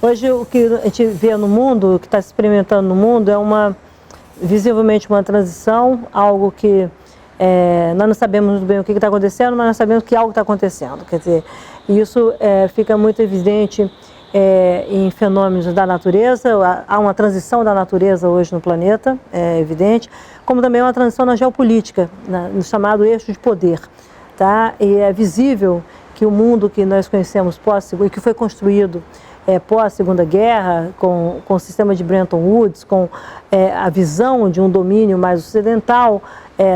Hoje o que a gente vê no mundo, o que está se experimentando no mundo é visivelmente uma transição, algo que nós não sabemos muito bem o que está acontecendo, mas nós sabemos que algo está acontecendo. Quer dizer, isso fica muito evidente em fenômenos da natureza. Há uma transição da natureza hoje no planeta, é evidente, como também uma transição na geopolítica, no chamado eixo de poder. Tá? E é visível que o mundo que nós conhecemos e que foi construído pós-Segunda Guerra, com o sistema de Bretton Woods, com a visão de um domínio mais ocidental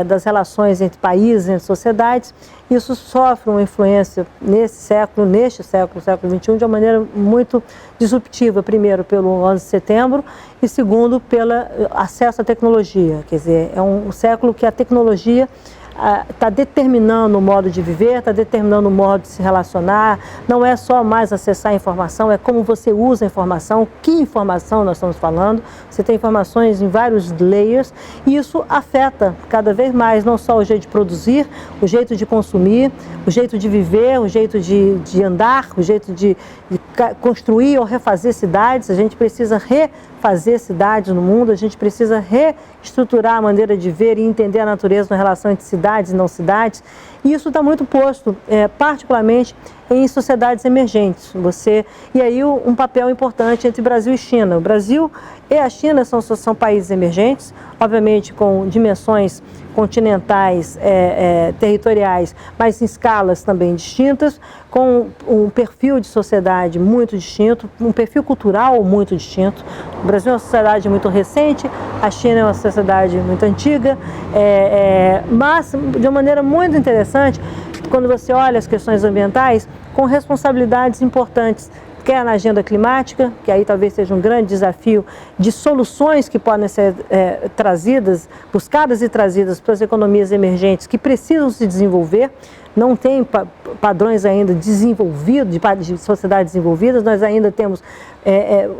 das relações entre países, entre sociedades, isso sofre uma influência neste século XXI, de uma maneira muito disruptiva. Primeiro, pelo 11 de setembro e segundo, pelo acesso à tecnologia. Quer dizer, é um século que a tecnologia está determinando o modo de viver, está determinando o modo de se relacionar. Não é só mais acessar a informação, é como você usa a informação, que informação nós estamos falando. Você tem informações em vários layers e isso afeta cada vez mais não só o jeito de produzir, o jeito de consumir, o jeito de viver, o jeito de andar, o jeito de construir ou refazer cidades. A gente precisa refazer cidades no mundo, a gente precisa reestruturar a maneira de ver e entender a natureza na relação entre cidades e não cidades. E isso está muito posto, particularmente em sociedades emergentes. E aí um papel importante entre Brasil e China. O Brasil e a China são países emergentes, obviamente com dimensões continentais, territoriais, mas em escalas também distintas, com um perfil de sociedade muito distinto, um perfil cultural muito distinto. O Brasil é uma sociedade muito recente, a China é uma sociedade muito antiga, mas de uma maneira muito interessante, quando você olha as questões ambientais, com responsabilidades importantes, quer na agenda climática, que aí talvez seja um grande desafio de soluções que podem ser buscadas e trazidas para as economias emergentes que precisam se desenvolver. Não tem padrões ainda desenvolvidos, de sociedades desenvolvidas. Nós ainda temos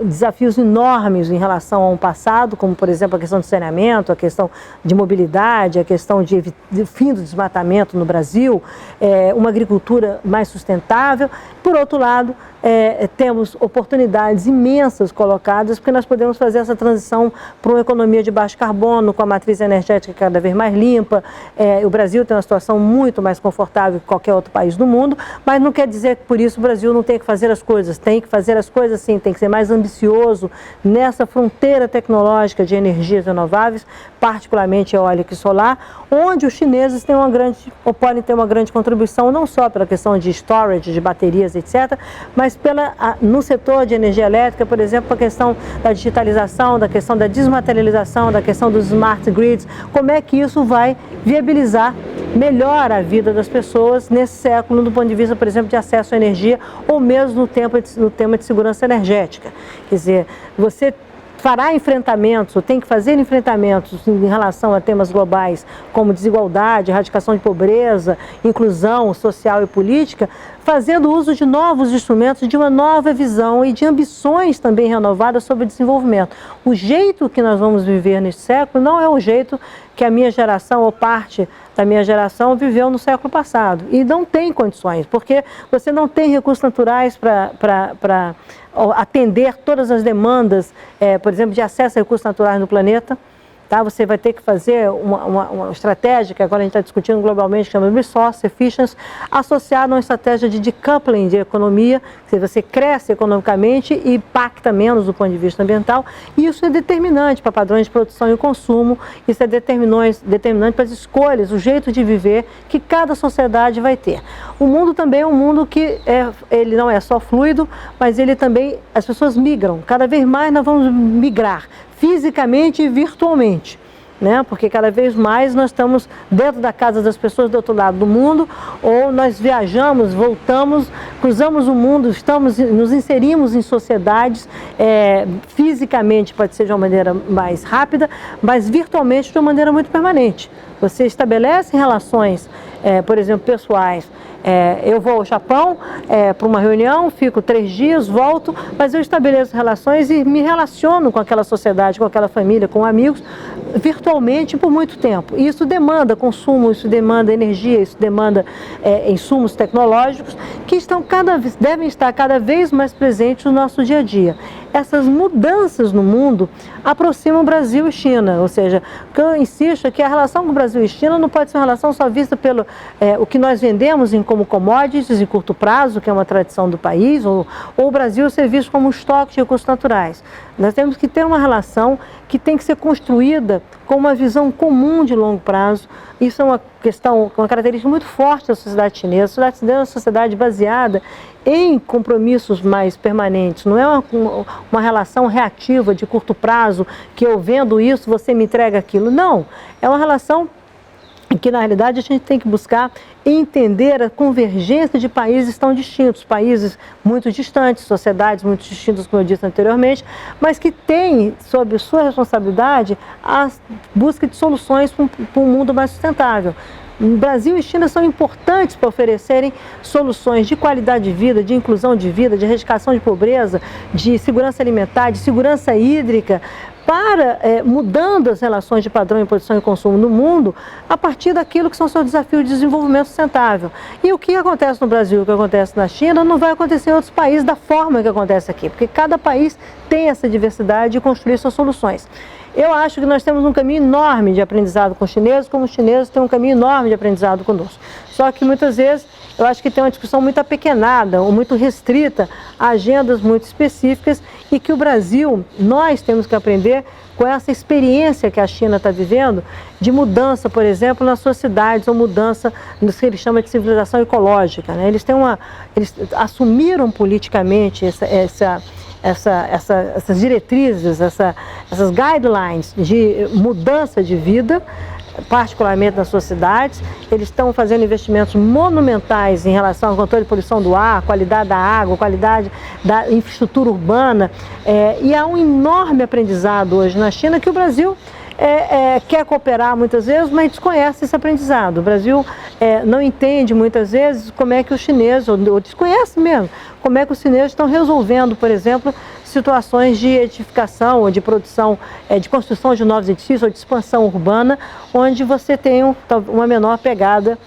desafios enormes em relação ao passado, como, por exemplo, a questão de saneamento, a questão de mobilidade, a questão de fim do desmatamento no Brasil, uma agricultura mais sustentável. Por outro lado, temos oportunidades imensas colocadas, porque nós podemos fazer essa transição para uma economia de baixo carbono, com a matriz energética cada vez mais limpa. O Brasil tem uma situação muito mais confortável que qualquer outro país do mundo, mas não quer dizer que por isso o Brasil não tem que fazer as coisas. Tem que fazer as coisas sim, tem que ser mais ambicioso nessa fronteira tecnológica de energias renováveis, particularmente eólica e solar, onde os chineses podem ter uma grande contribuição, não só pela questão de storage, de baterias, etc., mas no setor de energia elétrica, por exemplo, a questão da digitalização, da questão da desmaterialização, da questão dos smart grids, como é que isso vai viabilizar melhor a vida das pessoas nesse século, do ponto de vista, por exemplo, de acesso à energia, ou mesmo no tema de segurança energética. Quer dizer, você fará enfrentamentos, ou tem que fazer enfrentamentos em relação a temas globais como desigualdade, erradicação de pobreza, inclusão social e política, fazendo uso de novos instrumentos, de uma nova visão e de ambições também renovadas sobre o desenvolvimento. O jeito que nós vamos viver neste século não é o jeito que a minha geração ou parte da minha geração viveu no século passado. E não tem condições, porque você não tem recursos naturais para atender todas as demandas, por exemplo, de acesso a recursos naturais no planeta. Tá? Você vai ter que fazer uma estratégia, que agora a gente está discutindo globalmente, que chama de Resource Efficiency, associada a uma estratégia de decoupling de economia, que você cresce economicamente e impacta menos do ponto de vista ambiental, e isso é determinante para padrões de produção e consumo, isso é determinante para as escolhas, o jeito de viver que cada sociedade vai ter. O mundo também é um mundo que ele não é só fluido, mas ele também, as pessoas migram, cada vez mais nós vamos migrar, fisicamente e virtualmente, né? Porque cada vez mais nós estamos dentro da casa das pessoas do outro lado do mundo, ou nós viajamos, voltamos, cruzamos o mundo, nos inserimos em sociedades, fisicamente pode ser de uma maneira mais rápida, mas virtualmente de uma maneira muito permanente. Você estabelece relações, por exemplo, pessoais. Eu vou ao Japão para uma reunião, fico 3 dias, volto, mas eu estabeleço relações e me relaciono com aquela sociedade, com aquela família, com amigos, virtualmente por muito tempo. E isso demanda consumo, isso demanda energia, isso demanda insumos tecnológicos que devem estar cada vez mais presentes no nosso dia a dia. Essas mudanças no mundo aproximam Brasil e China, ou seja, o que eu insisto é que a relação com o Brasil e China não pode ser uma relação só vista pelo o que nós vendemos como commodities em curto prazo, que é uma tradição do país, ou o Brasil ser visto como um estoque de recursos naturais. Nós temos que ter uma relação que tem que ser construída com uma visão comum de longo prazo. Isso é uma característica muito forte da sociedade chinesa. A sociedade chinesa é uma sociedade baseada em compromissos mais permanentes. Não é uma relação reativa de curto prazo, que eu vendo isso, você me entrega aquilo. Não, é uma relação em que, na realidade, a gente tem que buscar entender a convergência de países tão distintos, países muito distantes, sociedades muito distintas, como eu disse anteriormente, mas que têm, sob sua responsabilidade, a busca de soluções para um mundo mais sustentável. Brasil e China são importantes para oferecerem soluções de qualidade de vida, de inclusão de vida, de erradicação de pobreza, de segurança alimentar, de segurança hídrica, para mudando as relações de padrão de produção e consumo no mundo a partir daquilo que são seus desafios de desenvolvimento sustentável. E o que acontece no Brasil, o que acontece na China, não vai acontecer em outros países da forma que acontece aqui, porque cada país tem essa diversidade de construir suas soluções. Eu acho que nós temos um caminho enorme de aprendizado com os chineses, como os chineses têm um caminho enorme de aprendizado conosco. Só que muitas vezes eu acho que tem uma discussão muito apequenada ou muito restrita a agendas muito específicas e que o Brasil, nós temos que aprender com essa experiência que a China está vivendo de mudança, por exemplo, nas suas cidades ou mudança no que eles chamam de civilização ecológica, né? Eles assumiram politicamente essas diretrizes, essas guidelines de mudança de vida, particularmente nas suas cidades. Eles estão fazendo investimentos monumentais em relação ao controle de poluição do ar, qualidade da água, qualidade da infraestrutura urbana, e há um enorme aprendizado hoje na China que o Brasil quer cooperar muitas vezes, mas desconhece esse aprendizado. O Brasil não entende muitas vezes como é que os chineses, ou desconhece mesmo, como é que os chineses estão resolvendo, por exemplo, situações de edificação ou de produção, de construção de novos edifícios ou de expansão urbana, onde você tem uma menor pegada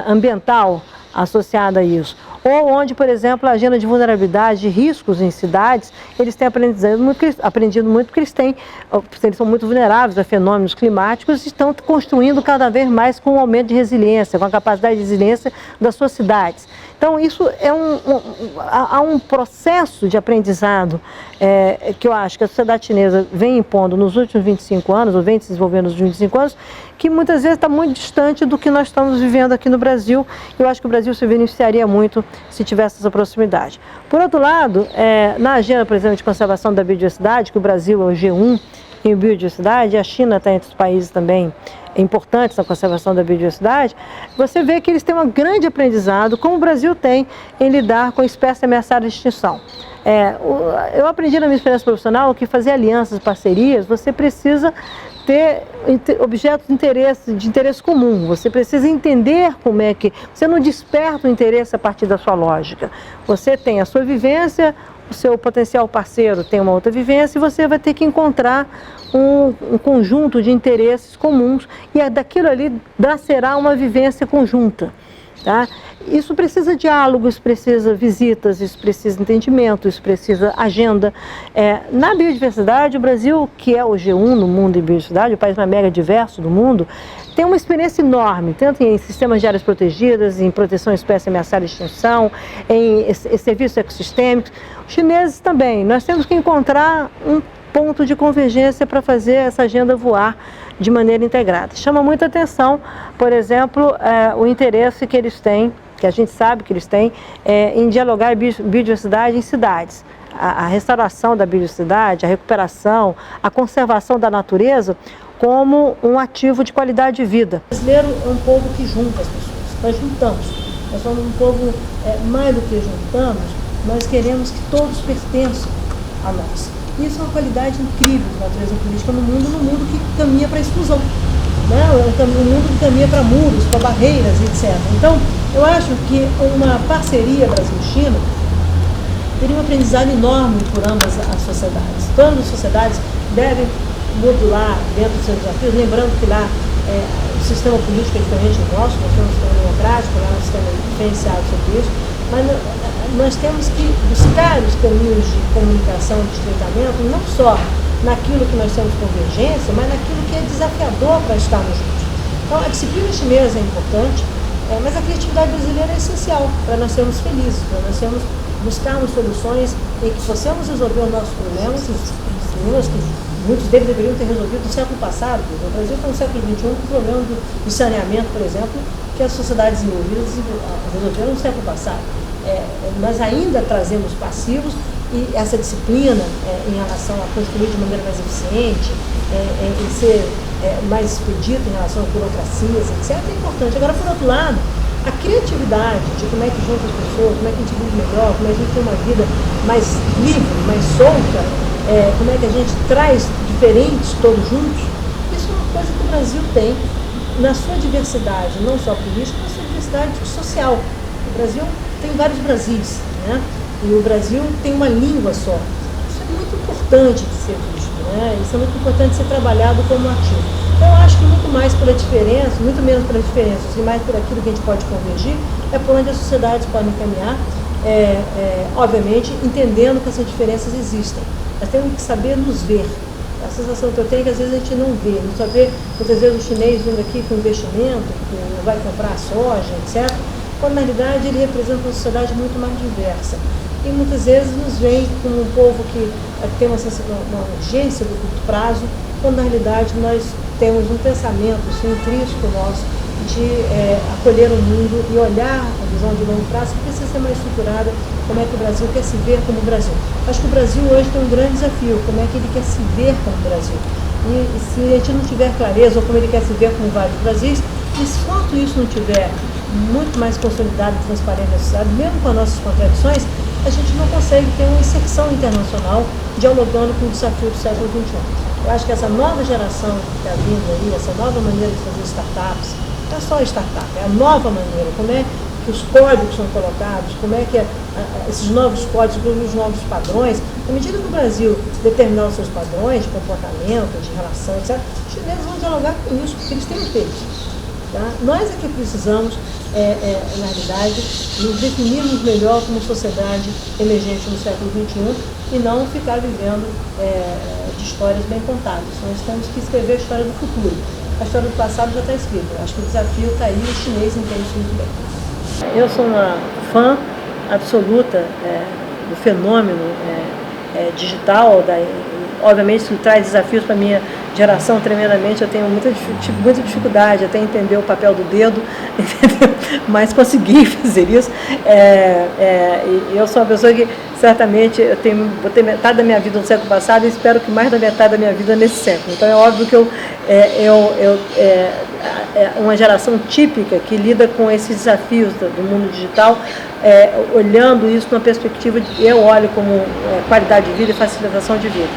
ambiental associada a isso. Ou onde, por exemplo, a agenda de vulnerabilidade, de riscos em cidades, eles têm aprendido muito porque eles são muito vulneráveis a fenômenos climáticos e estão construindo cada vez mais com um aumento de resiliência, com a capacidade de resiliência das suas cidades. Então, isso há um processo de aprendizado que eu acho que a sociedade chinesa vem impondo nos últimos 25 anos, ou vem se desenvolvendo nos últimos 25 anos, que muitas vezes está muito distante do que nós estamos vivendo aqui no Brasil. Eu acho que o Brasil se beneficiaria muito se tivesse essa proximidade. Por outro lado, na agenda, por exemplo, de conservação da biodiversidade, que o Brasil é o G1 em biodiversidade, e a China está entre os países também importantes na conservação da biodiversidade, você vê que eles têm um grande aprendizado, como o Brasil tem, em lidar com espécies ameaçadas de extinção. Eu aprendi na minha experiência profissional que fazer alianças, parcerias, você precisa ter objetos de interesse comum, você precisa entender como é que... Você não desperta o interesse a partir da sua lógica. Você tem a sua vivência, o seu potencial parceiro tem uma outra vivência e você vai ter que encontrar um conjunto de interesses comuns e daquilo ali será uma vivência conjunta. Tá? Isso precisa diálogo, isso precisa visitas, isso precisa entendimento, isso precisa agenda. Na biodiversidade, o Brasil, que é o G1 no mundo em biodiversidade, o país mais mega diverso do mundo, tem uma experiência enorme, tanto em sistemas de áreas protegidas, em proteção de espécies ameaçadas de extinção, em serviços ecossistêmicos. Os chineses também. Nós temos que encontrar um ponto de convergência para fazer essa agenda voar de maneira integrada. Chama muita atenção, por exemplo, o interesse que eles têm, que a gente sabe que eles têm, em dialogar biodiversidade em cidades. A restauração da biodiversidade, a recuperação, a conservação da natureza como um ativo de qualidade de vida. O brasileiro é um povo que junta as pessoas, nós juntamos. Nós somos um povo, mais do que juntamos, nós queremos que todos pertençam a nós. Isso é uma qualidade incrível da natureza política no mundo que caminha para a exclusão, né? Um mundo que caminha para muros, para barreiras, etc. Então, eu acho que uma parceria Brasil-China teria um aprendizado enorme por ambas as sociedades. Todas as sociedades devem modular dentro dos seus desafios, lembrando que lá o sistema político é diferente do nosso, nós temos um sistema democrático, lá um sistema diferenciado sobre isso, mas nós temos que buscar os caminhos de comunicação e de estreitamento, não só naquilo que nós temos convergência, mas naquilo que é desafiador para estarmos juntos. Então, a disciplina chinesa é importante, mas a criatividade brasileira é essencial para nós sermos felizes, para nós buscarmos soluções em que possamos resolver os nossos problemas, os problemas que muitos deles deveriam ter resolvido no século passado. O Brasil está no século XXI com o problema do saneamento, por exemplo, que as sociedades desenvolvidas resolveram no século passado. Nós ainda trazemos passivos e essa disciplina em relação a construir de maneira mais eficiente, em ser mais expedito em relação às burocracias, etc., é importante. Agora, por outro lado, a criatividade de como é que junta as pessoas, como é que a gente vive melhor, como é que a gente tem uma vida mais livre, mais solta, como é que a gente traz diferentes todos juntos, isso é uma coisa que o Brasil tem na sua diversidade, não só política, mas na sua diversidade social. O Brasil tem vários Brasis, né? E o Brasil tem uma língua só. Isso é muito importante de ser visto, né? Isso é muito importante de ser trabalhado como ativo. Então, eu acho que muito mais pela diferença, muito menos pelas diferenças, e mais por aquilo que a gente pode convergir, é por onde as sociedades podem caminhar, obviamente, entendendo que essas diferenças existem. Nós temos que saber nos ver. A sensação que eu tenho é que às vezes a gente não vê, não só vê, muitas vezes o chinês vindo aqui com investimento, que vai comprar soja, etc., quando na realidade ele representa uma sociedade muito mais diversa. E muitas vezes nos vem como um povo que tem uma urgência do curto prazo, quando na realidade nós temos um pensamento assim, intrínseco nosso de acolher o mundo e olhar a visão de longo prazo, que precisa ser mais estruturada, como é que o Brasil quer se ver como o Brasil. Acho que o Brasil hoje tem um grande desafio, como é que ele quer se ver como o Brasil. E se a gente não tiver clareza, ou como ele quer se ver como vários Brasis, enquanto isso não tiver muito mais consolidado e transparente na sociedade, mesmo com as nossas contradições, a gente não consegue ter uma inserção internacional dialogando com o desafio do século XXI. Eu acho que essa nova geração que está vindo aí, essa nova maneira de fazer startups, não é só startup, é a nova maneira, como é que os códigos são colocados, como é que esses novos códigos, os novos padrões, à medida que o Brasil determinar os seus padrões de comportamento, de relação, etc., os chineses vão dialogar com isso, porque eles têm o deles. Tá? Nós é que precisamos, na realidade, nos definirmos melhor como sociedade emergente no século XXI e não ficar vivendo de histórias bem contadas. Nós temos que escrever a história do futuro. A história do passado já está escrita. Acho que o desafio está aí e o chinês entende isso muito bem. Eu sou uma fã absoluta do fenômeno digital, obviamente isso traz desafios para a minha geração tremendamente. Eu tenho muita dificuldade até entender o papel do dedo, entendeu? Mas consegui fazer isso. Eu sou uma pessoa que certamente botei metade da minha vida no século passado e espero que mais da metade da minha vida nesse século. Então é óbvio que uma geração típica que lida com esses desafios do mundo digital, olhando isso numa perspectiva eu olho como qualidade de vida e facilitação de vida.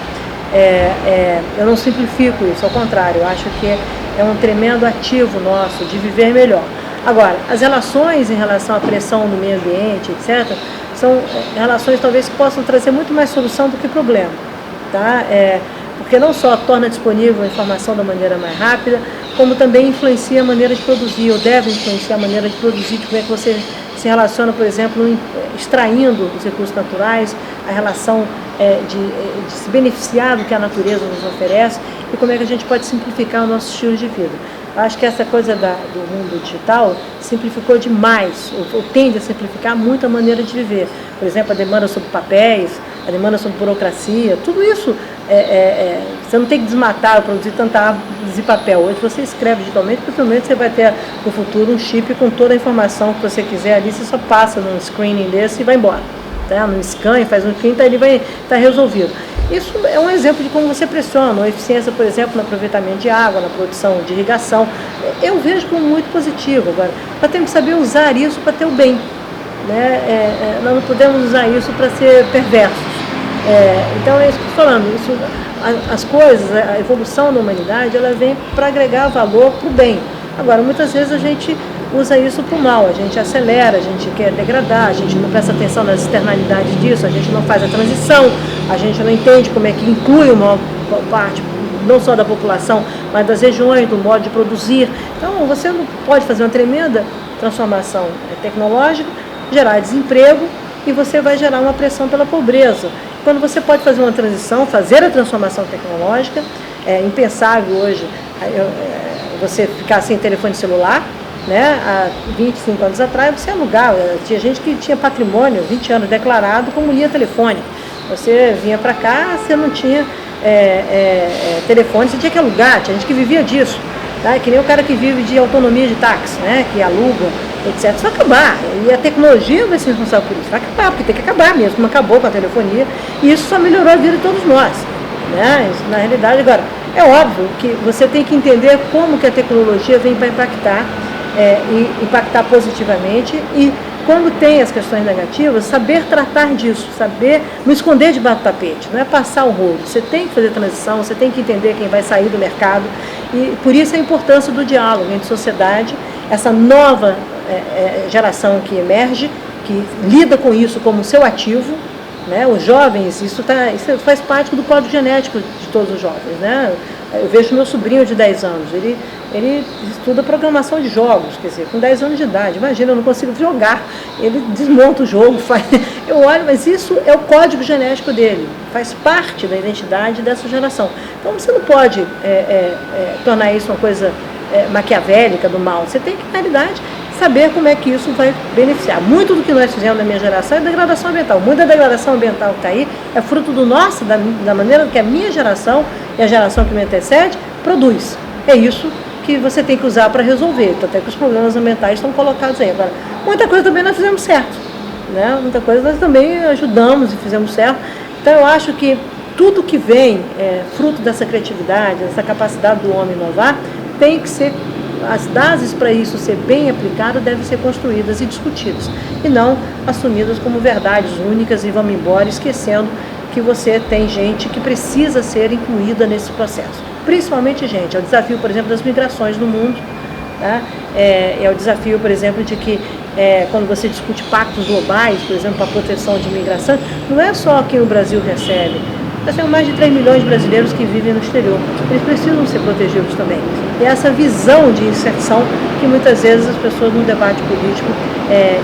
Eu não simplifico isso, ao contrário, eu acho que é um tremendo ativo nosso de viver melhor. Agora, as relações em relação à pressão no meio ambiente, etc., são relações talvez que possam trazer muito mais solução do que problema, tá? Porque não só torna disponível a informação da maneira mais rápida, como também influencia a maneira de produzir, ou deve influenciar a maneira de produzir, de como é que você se relaciona, por exemplo, extraindo os recursos naturais, a relação de se beneficiar do que a natureza nos oferece e como é que a gente pode simplificar o nosso estilo de vida. Eu acho que essa coisa do mundo digital simplificou demais, ou tende a simplificar muito a maneira de viver. Por exemplo, a demanda sobre papéis, a demanda sobre burocracia, tudo isso, você não tem que desmatar, produzir tanta árvore, produzir papel. Hoje você escreve digitalmente, possivelmente você vai ter no futuro um chip com toda a informação que você quiser ali, você só passa num screening desse e vai embora. Tá? No scan, faz um print, ele vai estar resolvido. Isso é um exemplo de como você pressiona a eficiência, por exemplo, no aproveitamento de água, na produção de irrigação. Eu vejo como muito positivo. Agora, nós temos que saber usar isso para ter o bem. Né? Nós não podemos usar isso para ser perversos. Então, é isso que eu estou falando. As coisas, a evolução da humanidade, ela vem para agregar valor para o bem. Agora, muitas vezes a gente usa isso para o mal, a gente acelera, a gente quer degradar, a gente não presta atenção nas externalidades disso, a gente não faz a transição, a gente não entende como é que inclui uma parte não só da população, mas das regiões, do modo de produzir. Então, você não pode fazer uma tremenda transformação tecnológica, gerar desemprego, e você vai gerar uma pressão pela pobreza. Quando você pode fazer uma transição, fazer a transformação tecnológica, é impensável hoje você ficar sem telefone celular, né? Há 25 anos atrás você alugava, tinha gente que tinha patrimônio, 20 anos declarado como linha telefônica. Você vinha para cá, você não tinha telefone, você tinha que alugar, tinha gente que vivia disso. Tá? Que nem o cara que vive de autonomia de táxi, né? Que aluga, etc. Isso vai acabar. E a tecnologia vai ser responsável por isso. Vai acabar, porque tem que acabar mesmo, como acabou com a telefonia. E isso só melhorou a vida de todos nós. Né? Isso, na realidade, agora, é óbvio que você tem que entender como que a tecnologia vem para impactar, e impactar positivamente, e quando tem as questões negativas, saber tratar disso, saber não esconder debaixo do tapete, não é passar o rolo. Você tem que fazer transição, você tem que entender quem vai sair do mercado, e por isso a importância do diálogo entre sociedade, essa nova geração que emerge, que lida com isso como seu ativo, né? Os jovens, isso faz parte do código genético de todos os jovens, né? Eu vejo meu sobrinho de 10 anos, ele estuda programação de jogos, quer dizer, com 10 anos de idade, imagina, eu não consigo jogar, ele desmonta o jogo, eu olho, mas isso é o código genético dele, faz parte da identidade dessa geração. Então você não pode tornar isso uma coisa maquiavélica do mal, você tem que, na realidade, saber como é que isso vai beneficiar. Muito do que nós fizemos na minha geração é degradação ambiental. Muita degradação ambiental que está aí é fruto da maneira que a minha geração e a geração que me antecede produz. É isso que você tem que usar para resolver. Até que os problemas ambientais estão colocados aí. Agora, muita coisa também nós fizemos certo. Né? Muita coisa nós também ajudamos e fizemos certo. Então eu acho que tudo que vem fruto dessa criatividade, dessa capacidade do homem inovar, tem que ser, as bases para isso ser bem aplicado devem ser construídas e discutidas, e não assumidas como verdades únicas e vamos embora, esquecendo que você tem gente que precisa ser incluída nesse processo. Principalmente gente, é o desafio, por exemplo, das migrações no mundo, tá? É o desafio, por exemplo, de que quando você discute pactos globais, por exemplo, para a proteção de imigração, não é só quem o Brasil recebe. Nós temos mais de 3 milhões de brasileiros que vivem no exterior. Eles precisam ser protegidos também. E essa visão de inserção que muitas vezes as pessoas no debate político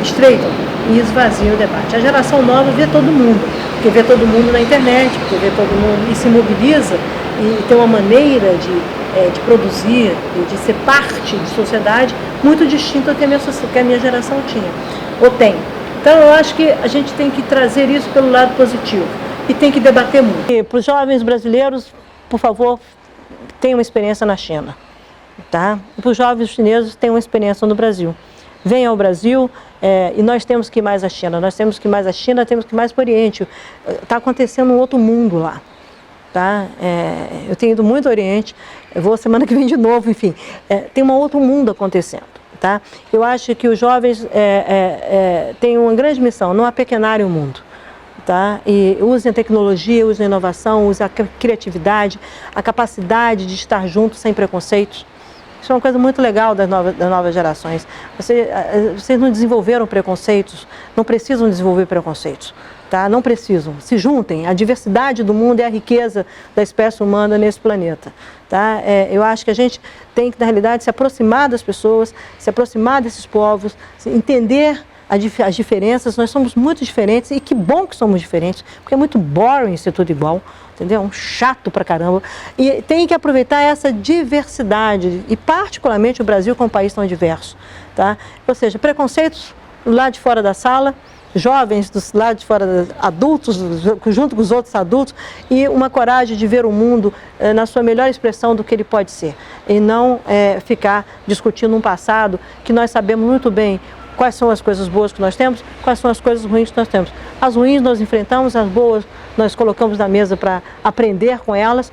estreitam e esvaziam o debate. A geração nova vê todo mundo, porque vê todo mundo na internet, porque vê todo mundo e se mobiliza e tem uma maneira de produzir e de ser parte de sociedade muito distinta do que a minha geração tinha, ou tem. Então eu acho que a gente tem que trazer isso pelo lado positivo. E tem que debater muito. E para os jovens brasileiros, por favor, tenham uma experiência na China. Tá? E para os jovens chineses, tenham uma experiência no Brasil. Venham ao Brasil e nós temos que ir mais à China. Nós temos que ir mais à China, temos que ir mais para o Oriente. Está acontecendo um outro mundo lá. Tá? Eu tenho ido muito ao Oriente, eu vou semana que vem de novo, enfim. Tem um outro mundo acontecendo. Tá? Eu acho que os jovens têm uma grande missão, não apequenarem o mundo. Tá? E usem a tecnologia, usem a inovação, usem a criatividade, a capacidade de estar juntos sem preconceitos. Isso é uma coisa muito legal das novas gerações. Vocês não desenvolveram preconceitos, não precisam desenvolver preconceitos. Tá? Não precisam. Se juntem. A diversidade do mundo é a riqueza da espécie humana nesse planeta. Tá? Eu acho que a gente tem que, na realidade, se aproximar das pessoas, se aproximar desses povos, entender as diferenças. Nós somos muito diferentes e que bom que somos diferentes, porque é muito boring ser tudo igual, entendeu? É um chato pra caramba. E tem que aproveitar essa diversidade, e particularmente o Brasil, que é um país tão diverso. Tá? Ou seja, preconceitos lá de fora da sala, jovens do lado de fora, adultos, junto com os outros adultos, e uma coragem de ver o mundo na sua melhor expressão do que ele pode ser. E não ficar discutindo um passado que nós sabemos muito bem quais são as coisas boas que nós temos, quais são as coisas ruins que nós temos. As ruins nós enfrentamos, as boas nós colocamos na mesa para aprender com elas,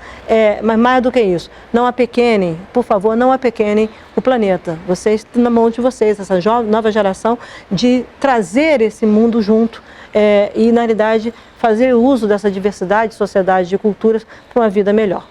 mas mais do que isso, não apequenem, por favor, não apequenem o planeta. Vocês, na mão de vocês, essa nova geração, de trazer esse mundo junto e, na realidade, fazer uso dessa diversidade de sociedades, de culturas, para uma vida melhor.